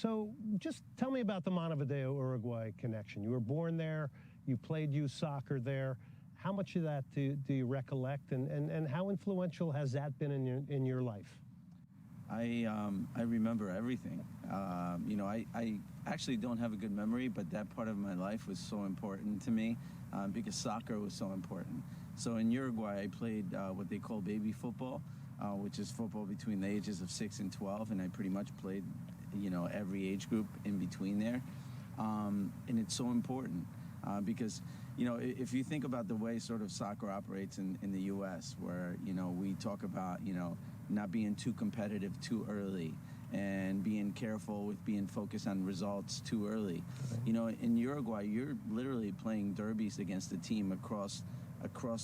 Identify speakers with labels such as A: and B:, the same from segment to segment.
A: So just tell me about the Montevideo-Uruguay connection. You were born there, you played youth soccer there. How much of that do you recollect, and how influential has that been in your life?
B: I remember everything. I actually don't have a good memory, but that part of my life was so important to me because soccer was so important. So in Uruguay, I played what they call baby football, which is football between the ages of 6 and 12, and I pretty much played, every age group in between there. And it's so important because, if you think about the way sort of soccer operates in the U.S., where, we talk about, not being too competitive too early and being careful with being focused on results too early. Okay. In Uruguay, you're literally playing derbies against a team across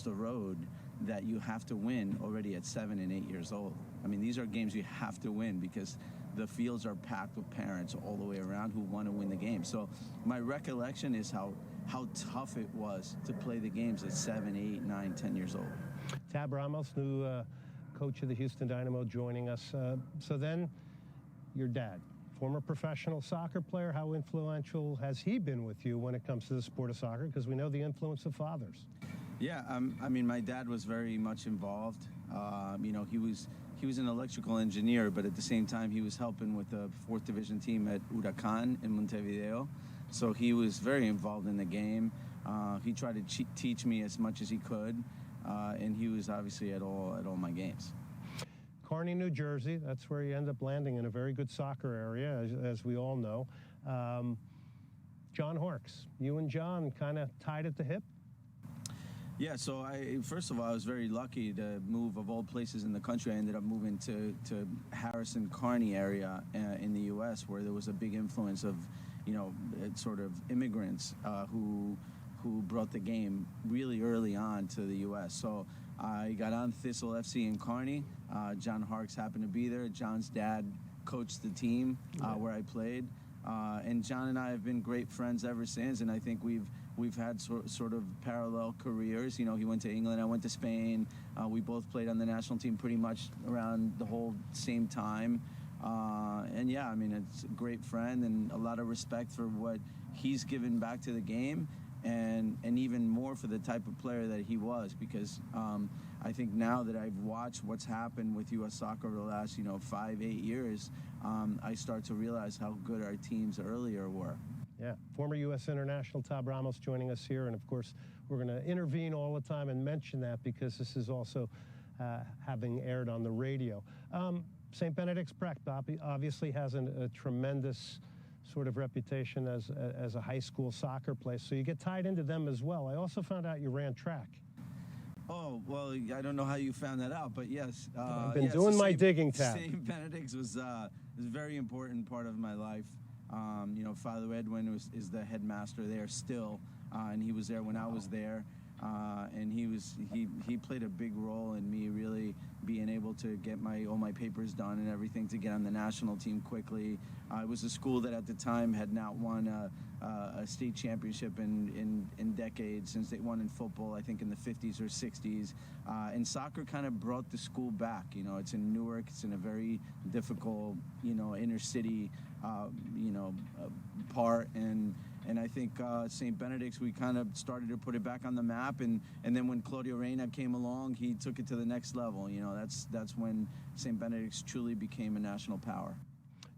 B: the road that you have to win already at 7 and 8 years old. I mean, these are games you have to win because the fields are packed with parents all the way around who want to win the game. So my recollection is how tough it was to play the games at 7, 8, 9, 10 years old.
A: Tab Ramos, new coach of the Houston Dynamo, joining us. So then your dad, former professional soccer player, how influential has he been with you when it comes to the sport of soccer? Because we know the influence of fathers.
B: Yeah, my dad was very much involved. He was an electrical engineer, but at the same time, he was helping with the 4th Division team at Huracan in Montevideo. So he was very involved in the game. He tried to teach me as much as he could, and he was obviously at all my games.
A: Kearney, New Jersey, that's where you end up landing in a very good soccer area, as we all know. John Horks, you and John kind of tied at the hip?
B: Yeah, so first of all, I was very lucky to move, of all places in the country. I ended up moving to Harrison, Kearney area in the U.S., where there was a big influence of, sort of immigrants who brought the game really early on to the U.S. So I got on Thistle FC in Kearney. John Horks happened to be there. John's dad coached the team where I played. And John and I have been great friends ever since, and I think we've had sort of parallel careers. He went to England, I went to Spain. We both played on the national team pretty much around the whole same time. And yeah, it's a great friend and a lot of respect for what he's given back to the game, and even more for the type of player that he was, because I think now that I've watched what's happened with U.S. soccer over the last 5, 8 years, I start to realize how good our teams earlier were.
A: Yeah, former U.S. international Tab Ramos joining us here, and of course we're going to intervene all the time and mention that because this is also having aired on the radio. St. Benedict's Brecht obviously has a tremendous sort of reputation as a high school soccer place, so you get tied into them as well. I also found out you ran track.
B: Oh, well, I don't know how you found that out, but yes.
A: I've been doing my digging, Tab.
B: St. Benedict's was a very important part of my life. Father Edwin is the headmaster there still, and he was there when I was there. And he played a big role in me really being able to get all my papers done and everything to get on the national team quickly. It was a school that at the time had not won a state championship in decades, since they won in football, I think in the 50s or 60s. And soccer kind of brought the school back. It's in Newark. It's in a very difficult, inner city, part. And I think St. Benedict's, we kind of started to put it back on the map, and then when Claudio Reyna came along, he took it to the next level. That's when St. Benedict's truly became a national power.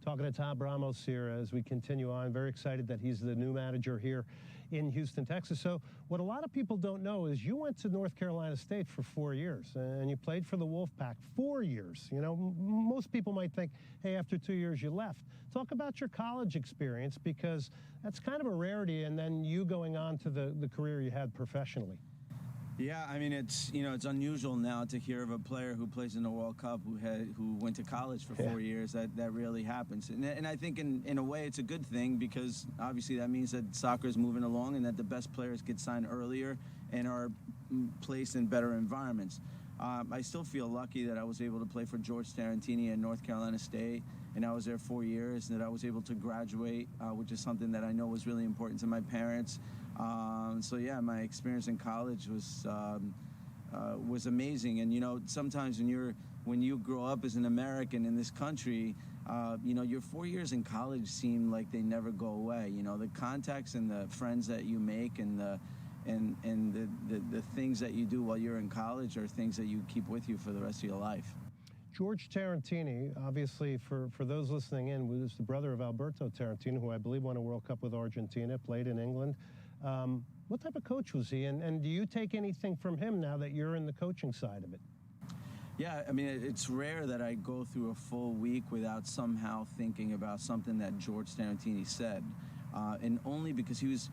A: Talking to Tab Ramos here as we continue on. Very excited that he's the new manager here in Houston, Texas. So what a lot of people don't know is you went to North Carolina State for 4 years, and you played for the Wolfpack 4 years. Most people might think, hey, after 2 years you left. Talk about your college experience, because that's kind of a rarity, and then you going on to the career you had professionally.
B: Yeah, it's unusual now to hear of a player who plays in the World Cup who went to college for 4 years. That rarely happens, and I think in a way it's a good thing, because obviously that means that soccer is moving along and that the best players get signed earlier and are placed in better environments. I still feel lucky that I was able to play for George Tarantini at North Carolina State, and I was there 4 years, and that I was able to graduate, which is something that I know was really important to my parents. So yeah, my experience in college was amazing. And sometimes when you grow up as an American in this country, Your 4 years in college seem like they never go away. The contacts and the friends that you make and the things that you do while you're in college are things that you keep with you for the rest of your life.
A: George Tarantini, obviously, for those listening in, was the brother of Alberto Tarantino, who I believe won a World Cup with Argentina, played in England. What type of coach was he? And do you take anything from him now that you're in the coaching side of it?
B: Yeah, I mean, it's rare that I go through a full week without somehow thinking about something that George Tarantini said. And only because he was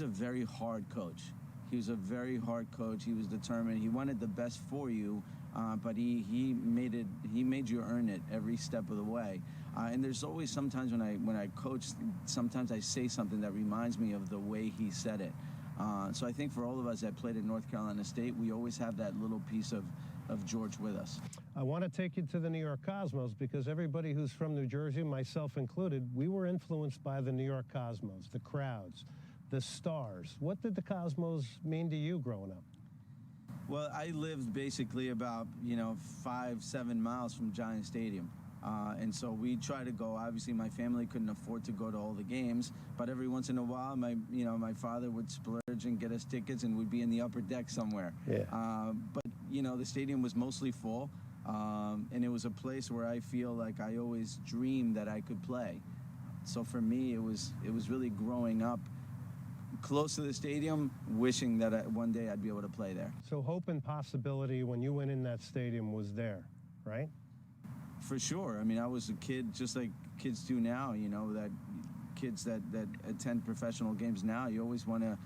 B: a very hard coach. He was a very hard coach. He was determined. He wanted the best for you, but he made you earn it every step of the way. And there's always sometimes when I coach, sometimes I say something that reminds me of the way he said it. So I think for all of us that played at North Carolina State, we always have that little piece of George with us.
A: I want to take you to the New York Cosmos because everybody who's from New Jersey, myself included, we were influenced by the New York Cosmos, the crowds, the stars. What did the Cosmos mean to you growing up?
B: Well, I lived basically about 5-7 miles from Giant Stadium. And so we try to go. Obviously, my family couldn't afford to go to all the games, but every once in a while, my father would splurge and get us tickets, and we'd be in the upper deck somewhere.
A: Yeah.
B: But the stadium was mostly full, and it was a place where I feel like I always dreamed that I could play. So for me, it was really growing up close to the stadium, wishing that one day I'd be able to play there.
A: So hope and possibility when you went in that stadium was there, right?
B: For sure. I mean, I was a kid just like kids do now, that kids that attend professional games now, you always want to,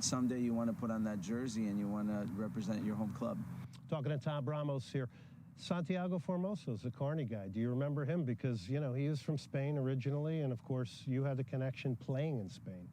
B: someday you want to put on that jersey and you want to represent your home club.
A: Talking to Tab Ramos here. Santiago Formoso's a Carney guy. Do you remember him? Because, he was from Spain originally, and of course, you had the connection playing in Spain.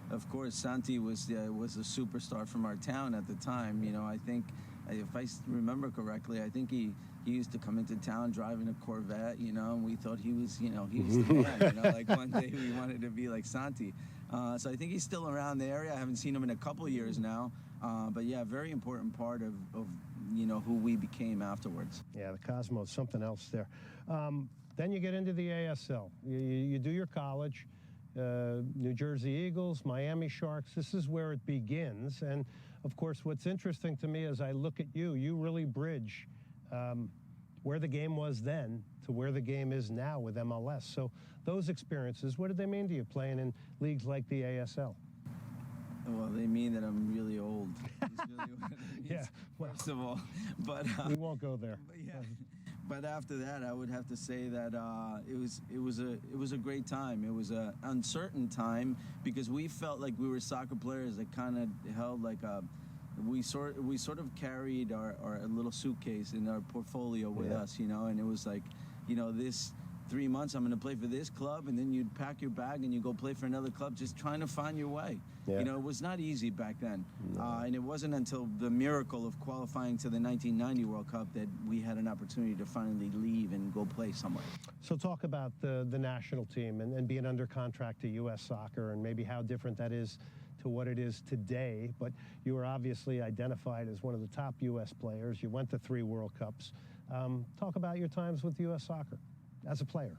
B: Of course, Santi was a superstar from our town at the time. I think, if I remember correctly, I think he used to come into town driving a Corvette, and we thought he was the man, like one day we wanted to be like Santi. So I think he's still around the area. I haven't seen him in a couple of years now. But yeah, very important part of who we became afterwards.
A: Yeah, the Cosmos, something else there. Then you get into the ASL. You do your college. New Jersey Eagles, Miami Sharks. This is where it begins. And, of course, what's interesting to me as I look at you really bridge where the game was then to where the game is now with MLS. So those experiences, what did they mean to you playing in leagues like the ASL?
B: Well, they mean that I'm really old. It's really what it means,
A: yeah, well,
B: first of all. But
A: we won't go there.
B: But after that, I would have to say that it was a great time. It was an uncertain time because we felt like we were soccer players that kind of held like we sort of carried our little suitcase in our portfolio with us, and it was like, this 3 months I'm going to play for this club, and then you'd pack your bag and you go play for another club, just trying to find your way.
A: Yeah.
B: It was not easy back then.
A: No.
B: And it wasn't until the miracle of qualifying to the 1990 World Cup that we had an opportunity to finally leave and go play somewhere.
A: So talk about the national team and being under contract to U.S. Soccer and maybe how different that is to what it is today. But you were obviously identified as one of the top U.S. players. You went to 3 World Cups. Talk about your times with U.S. Soccer as a player.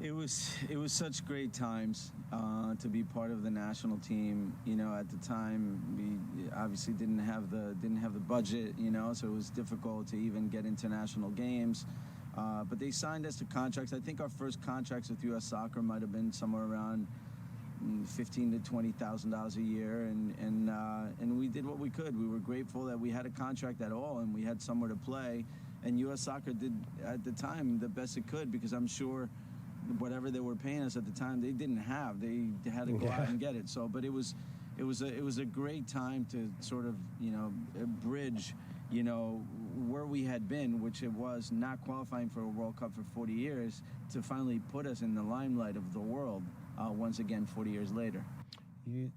B: It was such great times to be part of the national team. At the time we obviously didn't have the budget. So it was difficult to even get international games. But they signed us to contracts. I think our first contracts with U.S. Soccer might have been somewhere around $15,000 to $20,000 a year, and we did what we could. We were grateful that we had a contract at all and we had somewhere to play. And U.S. Soccer did at the time the best it could, because I'm sure whatever they were paying us at the time they didn't have. They had to go out and get it. So, but it was a great time to sort of bridge where we had been, which it was not qualifying for a World Cup for 40 years, to finally put us in the limelight of the world once again 40 years later.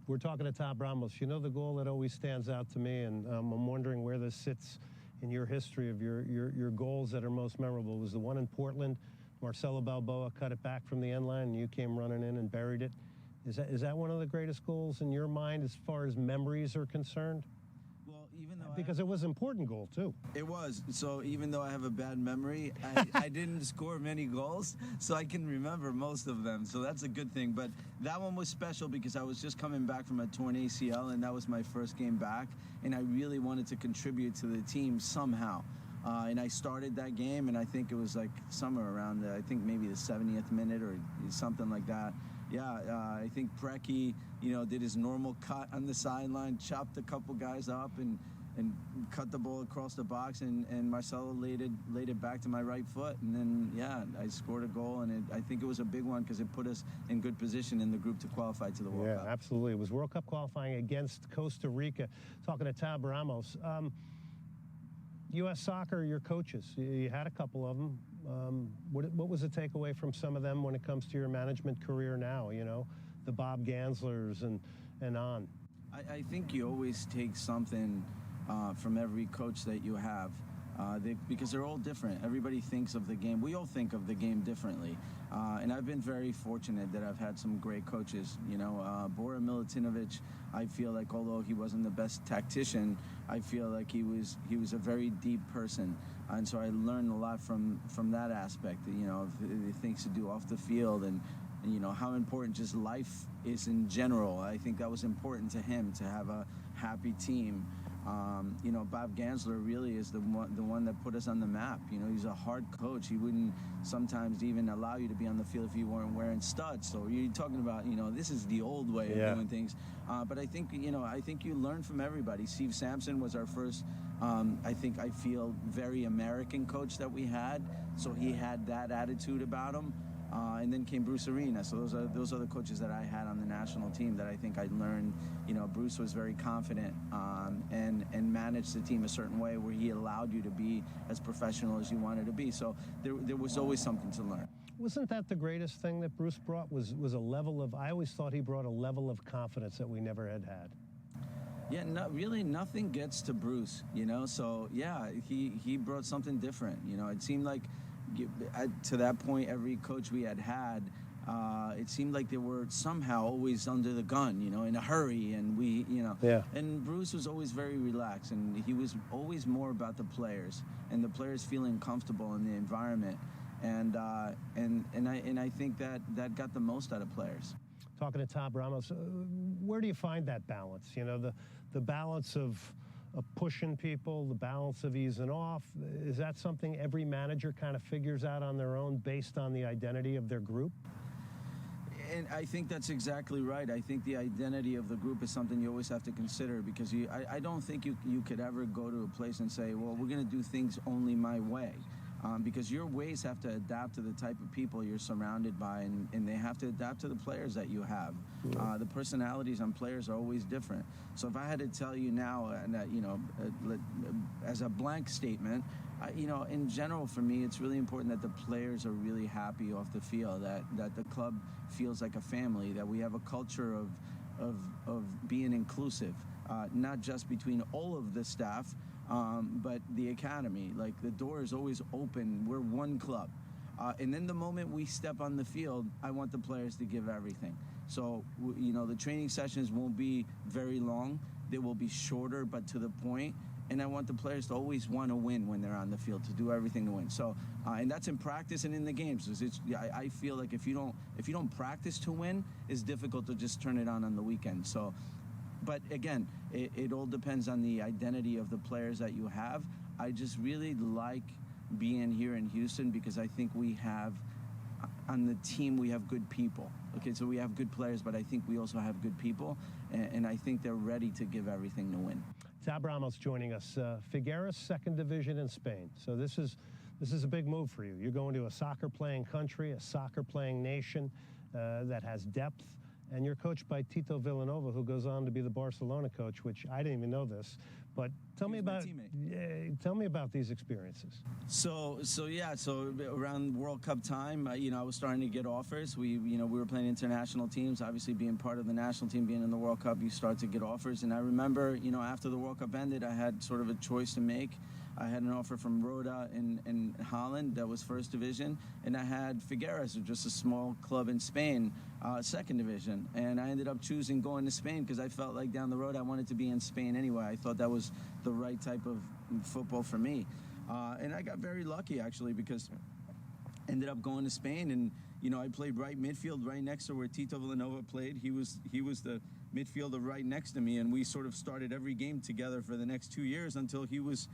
A: We're talking to Tab Ramos. The goal that always stands out to me, and I'm wondering where this sits in your history of your goals that are most memorable, was the one in Portland. Marcelo Balboa cut it back from the end line and you came running in and buried it. Is that one of the greatest goals in your mind as far as memories are concerned?
B: Well, even though
A: because it was an important goal too.
B: It was. So even though I have a bad memory, I didn't score many goals, so I can remember most of them. So that's a good thing. But that one was special because I was just coming back from a torn ACL, and that was my first game back, and I really wanted to contribute to the team somehow. And I started that game, and I think it was like somewhere around, I think maybe the 70th minute or something like that. Yeah, I think Preki, did his normal cut on the sideline, chopped a couple guys up, and cut the ball across the box, and Marcelo laid it back to my right foot, and then I scored a goal, and I think it was a big one because it put us in good position in the group to qualify to the World Cup.
A: Yeah, absolutely. It was World Cup qualifying against Costa Rica. Talking to Tab Ramos. U.S. Soccer, your coaches, you had a couple of them. What was the takeaway from some of them when it comes to your management career now, the Bob Ganslers and on?
B: I think you always take something from every coach that you have because they're all different. Everybody thinks of the game. We all think of the game differently. And I've been very fortunate that I've had some great coaches. Bora Milutinovic, I feel like although he wasn't the best tactician, I feel like he was a very deep person. And so I learned a lot from that aspect, of the things to do off the field and how important just life is in general. I think that was important to him, to have a happy team. Bob Gansler really is the one that put us on the map. He's a hard coach. He wouldn't sometimes even allow you to be on the field if you weren't wearing studs. So you're talking about, this is the old way of doing things. But I think you learn from everybody. Steve Sampson was our first, I feel, very American coach that we had. So he had that attitude about him. And then came Bruce Arena. So those are the coaches that I had on the national team that I think I learned. Bruce was very confident and managed the team a certain way where he allowed you to be as professional as you wanted to be. So there was always something to learn.
A: Wasn't that the greatest thing that Bruce brought? Was a level of, I always thought he brought a level of confidence that we never had.
B: Yeah, really nothing gets to Bruce, So yeah, he brought something different. It seemed like to that point, every coach we had, it seemed like they were somehow always under the gun, in a hurry, and And Bruce was always very relaxed, and he was always more about the players and the players feeling comfortable in the environment, and I think that got the most out of players.
A: Talking to Tab Ramos, where do you find that balance? The balance of pushing people, the balance of easing off. Is that something every manager kind of figures out on their own based on the identity of their group?
B: And I think that's exactly right. I think the identity of the group is something you always have to consider because I don't think you could ever go to a place and say, well, we're going to do things only my way. Because your ways have to adapt to the type of people you're surrounded by, and they have to adapt to the players that you have. The personalities on players are always different. So if I had to tell you now, as a blank statement, in general for me, it's really important that the players are really happy off the field, that the club feels like a family, that we have a culture of being inclusive, not just between all of the staff, but the academy. Like, the door is always open. We're one club. And then the moment we step on the field, I want the players to give everything. So, the training sessions won't be very long. They will be shorter, but to the point. And I want the players to always want to win when they're on the field, to do everything to win. So, and that's in practice and in the games. I feel like if you don't practice to win, it's difficult to just turn it on the weekend. So, but again, it all depends on the identity of the players that you have. I just really like being here in Houston because I think we have, on the team, we have good people. Okay, so we have good players, but I think we also have good people, and I think they're ready to give everything to win.
A: Tab Ramos joining us. Figueres, second division in Spain. So this is a big move for you. You're going to a soccer-playing country, a soccer-playing nation that has depth. And you're coached by Tito Villanova, who goes on to be the Barcelona coach, which I didn't even know this. But tell me about these experiences.
B: So around World Cup time, I was starting to get offers. We were playing international teams. Obviously, being part of the national team, being in the World Cup, you start to get offers. And I remember, after the World Cup ended, I had sort of a choice to make. I had an offer from Roda in Holland that was first division, and I had Figueres, which was a small club in Spain, second division. And I ended up choosing going to Spain because I felt like down the road I wanted to be in Spain anyway. I thought that was the right type of football for me. And I got very lucky, actually, because I ended up going to Spain, and I played right midfield, right next to where Tito Villanova played. He was the midfielder right next to me, and we sort of started every game together for the next 2 years until he was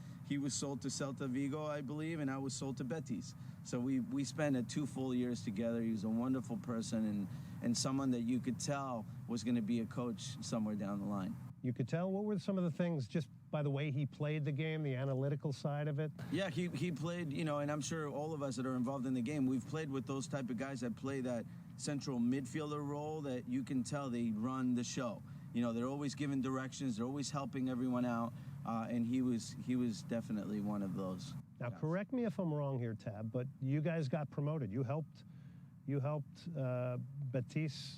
B: sold to Celta Vigo, I believe, and I was sold to Betis. So we spent 2 full years together. He was a wonderful person and someone that you could tell was going to be a coach somewhere down the line.
A: You could tell. What were some of the things, just by the way he played the game, the analytical side of it?
B: Yeah, he played, and I'm sure all of us that are involved in the game, we've played with those type of guys that play that central midfielder role that you can tell they run the show. They're always giving directions, they're always helping everyone out, and he was definitely one of those.
A: Now, correct me if I'm wrong here, Tab, but you guys got promoted. You helped Betis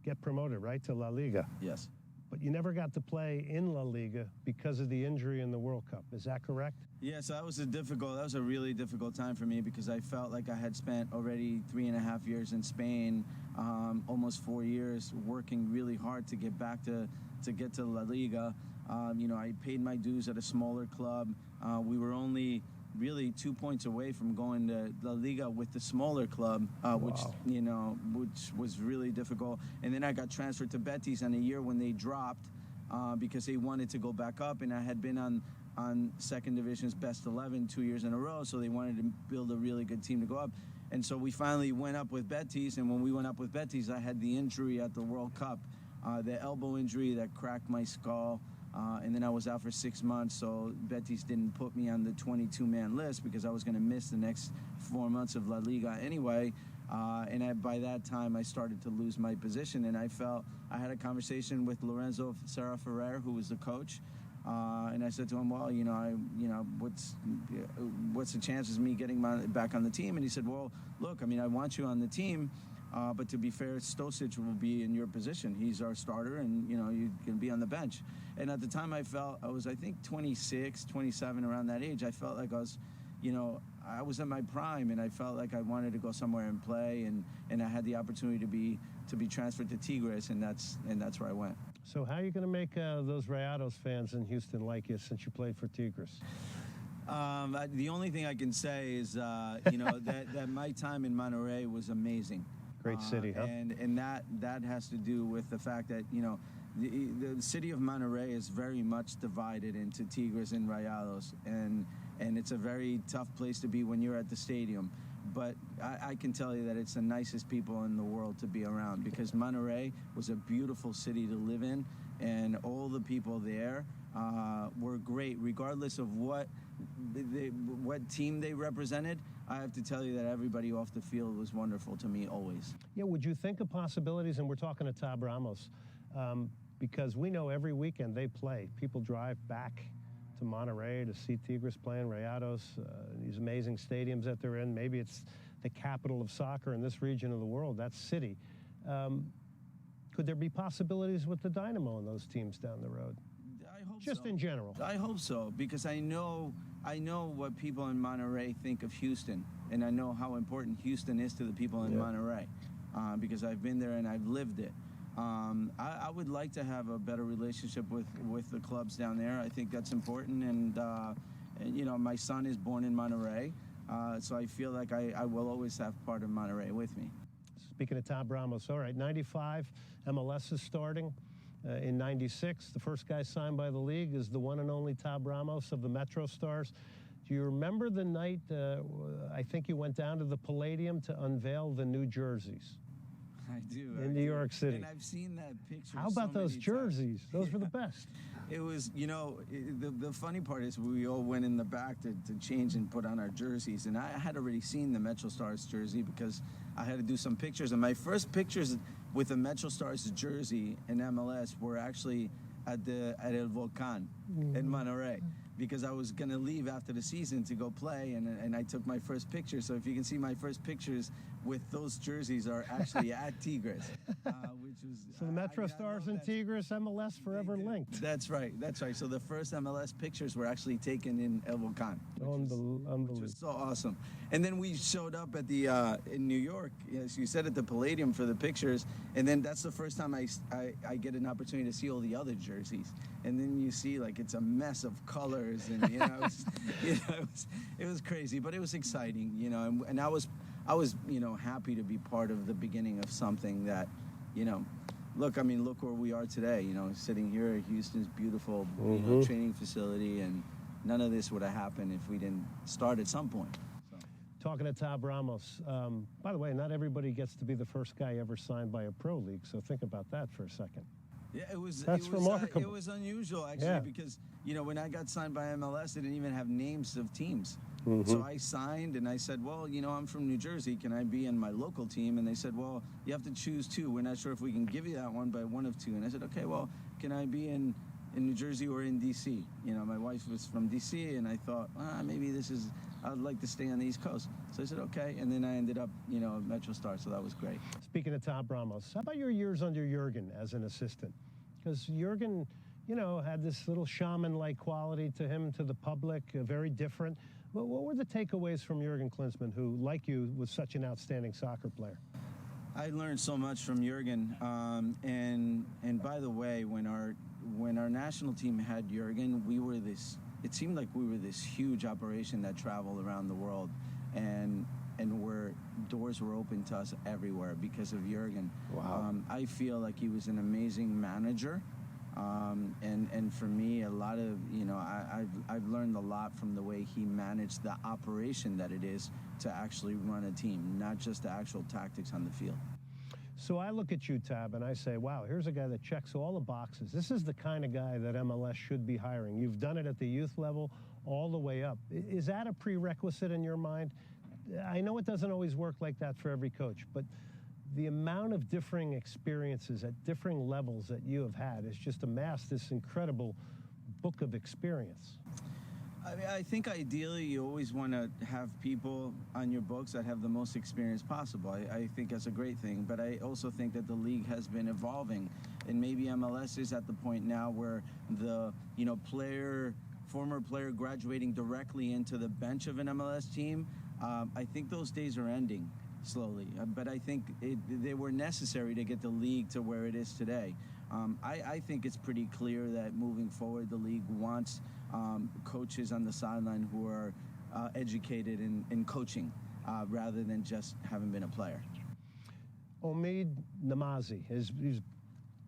A: get promoted, right, to La Liga?
B: Yes.
A: But you never got to play in La Liga because of the injury in the World Cup. Is that correct?
B: Yeah, so that was a really difficult time for me because I felt like I had spent already 3.5 years in Spain, almost 4 years working really hard to get back to get to La Liga. I paid my dues at a smaller club. We were only really 2 points away from going to La Liga with the smaller club, which was really difficult. And then I got transferred to Betis in a year when they dropped because they wanted to go back up, and I had been on second division's best 11 2 years in a row, so they wanted to build a really good team to go up. And so we finally went up with Betis, and when we went up with Betis, I had the injury at the World Cup, the elbow injury that cracked my skull. And then I was out for 6 months, so Betis didn't put me on the 22-man list because I was going to miss the next 4 months of La Liga anyway. By that time, I started to lose my position, and I had a conversation with Lorenzo Serra Ferrer, who was the coach, and I said to him, well, what's the chances of me getting back on the team? And he said, well, look, I want you on the team. But to be fair, Stosic will be in your position. He's our starter, and, you can be on the bench. And at the time I was, I think, 26, 27, around that age. I felt like I was, I was in my prime, and I felt like I wanted to go somewhere and play, and I had the opportunity to be transferred to Tigres, and that's where I went.
A: So how are you going to make those Rayados fans in Houston like you since you played for Tigres?
B: The only thing I can say is, that my time in Monterey was amazing.
A: Great city, huh?
B: And that has to do with the fact that, the city of Monterey is very much divided into Tigres and Rayados, and it's a very tough place to be when you're at the stadium. But I can tell you that it's the nicest people in the world to be around, because Monterey was a beautiful city to live in, and all the people there were great, regardless of what team they represented. I have to tell you that everybody off the field was wonderful to me always.
A: Yeah, would you think of possibilities, and we're talking to Tab Ramos, because we know every weekend they play. People drive back to Monterey to see Tigres playing Rayados, these amazing stadiums that they're in. Maybe it's the capital of soccer in this region of the world, that city. Could there be possibilities with the Dynamo and those teams down the road?
B: I hope
A: Just
B: so.
A: in general.
B: I hope so, because I know what people in Monterey think of Houston, and I know how important Houston is to the people in Monterey, because I've been there and I've lived it. I would like to have a better relationship with the clubs down there. I think that's important, and my son is born in Monterey, so I feel like I will always have part of Monterey with me.
A: Speaking of Tab Ramos, all right, 95, MLS is starting. In 96, the first guy signed by the league is the one and only Tab Ramos of the Metro Stars. Do you remember the night, I think you went down to the Palladium to unveil the new jersees?
B: I do.
A: In New York City.
B: And I've seen that picture.
A: How about those jerseys? Those were the best.
B: It was, the funny part is we all went in the back to change and put on our jerseys. And I had already seen the Metro Stars jersey because I had to do some pictures. And my first pictures with the Metro Stars jersey in MLS were actually at El Volcan. in Monterey, because I was going to leave after the season to go play, and I took my first picture. So if you can see, my first pictures with those jerseys are actually at Tigres, which was...
A: So the Metro Stars and Tigres, MLS forever linked.
B: That's right. So the first MLS pictures were actually taken in El Volcán, which was so awesome. And then we showed up at the in New York, as you said, at the Palladium for the pictures, and then that's the first time I get an opportunity to see all the other jerseys. And then you see, like, it's a mess of colors, and it was crazy, but it was exciting, and I was happy to be part of the beginning of something that, look where we are today, sitting here at Houston's beautiful training facility, and none of this would have happened if we didn't start at some point. So.
A: Talking to Tab Ramos. By the way, not everybody gets to be the first guy ever signed by a pro league, so think about that for a second.
B: Yeah,
A: That's remarkable.
B: It was unusual, actually, because, when I got signed by MLS, they didn't even have names of teams. So I signed, and I said, well, I'm from New Jersey. Can I be in my local team? And they said, well, you have to choose two. We're not sure if we can give you that one, but one of two. And I said, okay, well, can I be in New Jersey or in D.C.? My wife was from D.C., and I thought, maybe I'd like to stay on the East Coast. So I said, okay. And then I ended up, at Metro Star, so that was great. Speaking
A: of Tab Ramos, how about your years under Jurgen as an assistant? Because Jurgen, had this little shaman-like quality to him, to the public, very different. What were the takeaways from Jurgen Klinsmann, who, like you, was such an outstanding soccer player?
B: I learned so much from Jurgen, and by the way, when our national team had Jurgen, it seemed like we were this huge operation that traveled around the world, and where doors were open to us everywhere because of Jurgen.
A: Wow.
B: I feel like he was an amazing manager. And for me, a lot of, I've learned a lot from the way he managed the operation that it is to actually run a team, not just the actual tactics on the field.
A: So I look at you, Tab, and I say, wow, here's a guy that checks all the boxes. This is the kind of guy that MLS should be hiring. You've done it at the youth level all the way up. Is that a prerequisite in your mind? I know it doesn't always work like that for every coach, but the amount of differing experiences at differing levels that you have had has just amassed this incredible book of experience.
B: I think ideally you always want to have people on your books that have the most experience possible. I think that's a great thing, but I also think that the league has been evolving, and maybe MLS is at the point now where the former player graduating directly into the bench of an MLS team, I think those days are ending slowly, but I think they were necessary to get the league to where it is today. I think it's pretty clear that moving forward, the league wants coaches on the sideline who are educated in coaching rather than just having been a player.
A: Omid Namazi he's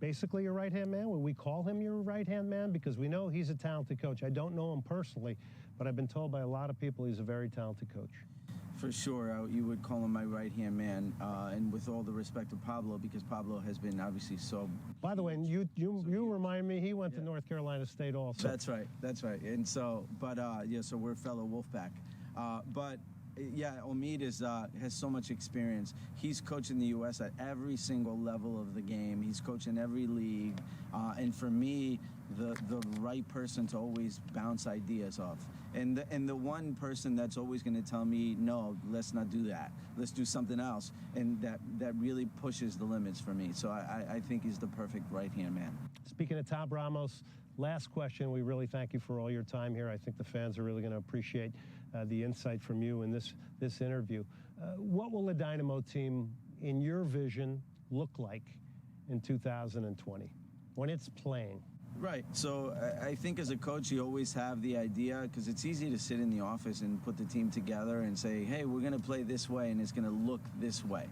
A: basically your right-hand man. Will we call him your right-hand man? Because we know he's a talented coach. I don't know him personally, but I've been told by a lot of people he's a very talented coach.
B: For sure, you would call him my right-hand man, and with all the respect to Pablo, because Pablo has been obviously so...
A: By the way, and you remind me, he went to North Carolina State also.
B: That's right. And so, so we're fellow Wolfpack. Omid has so much experience. He's coaching the U.S. at every single level of the game. He's coaching every league, and for me, the right person to always bounce ideas off. And the one person that's always going to tell me, no, let's not do that. Let's do something else. And that really pushes the limits for me. So I think he's the perfect right-hand man.
A: Speaking of Tab Ramos, last question. We really thank you for all your time here. I think the fans are really going to appreciate the insight from you in this interview. What will the Dynamo team, in your vision, look like in 2020 when it's playing?
B: Right. So I think as a coach, you always have the idea, because it's easy to sit in the office and put the team together and say, hey, we're going to play this way and it's going to look this way.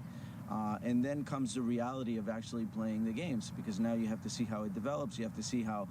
B: And then comes the reality of actually playing the games, because now you have to see how it develops. You have to see how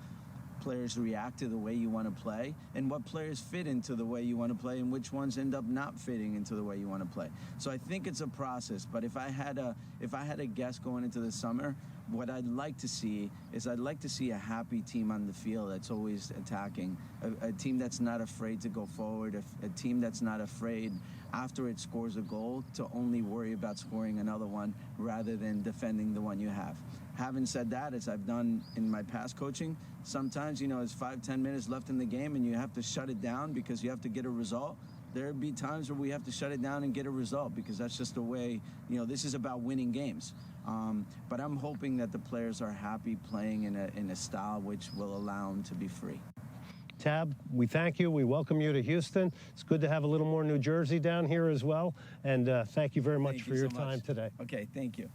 B: players react to the way you want to play, and what players fit into the way you want to play, and which ones end up not fitting into the way you want to play. So I think it's a process. But if I had a guess going into the summer, what I'd like to see is I'd like to see a happy team on the field that's always attacking, a team that's not afraid to go forward, a team that's not afraid after it scores a goal to only worry about scoring another one rather than defending the one you have. having said that, as I've done in my past coaching, sometimes, you know, it's 5-10 minutes left in the game and you have to shut it down because you have to get a result. There'll be times where we have to shut it down and get a result because that's just the way, you know, this is about winning games. But I'm hoping that the players are happy playing in a style which will allow them to be free.
A: Tab, we thank you. We welcome you to Houston. It's good to have a little more New Jersey down here as well. And thank you very much for your time today.
B: Okay, thank you.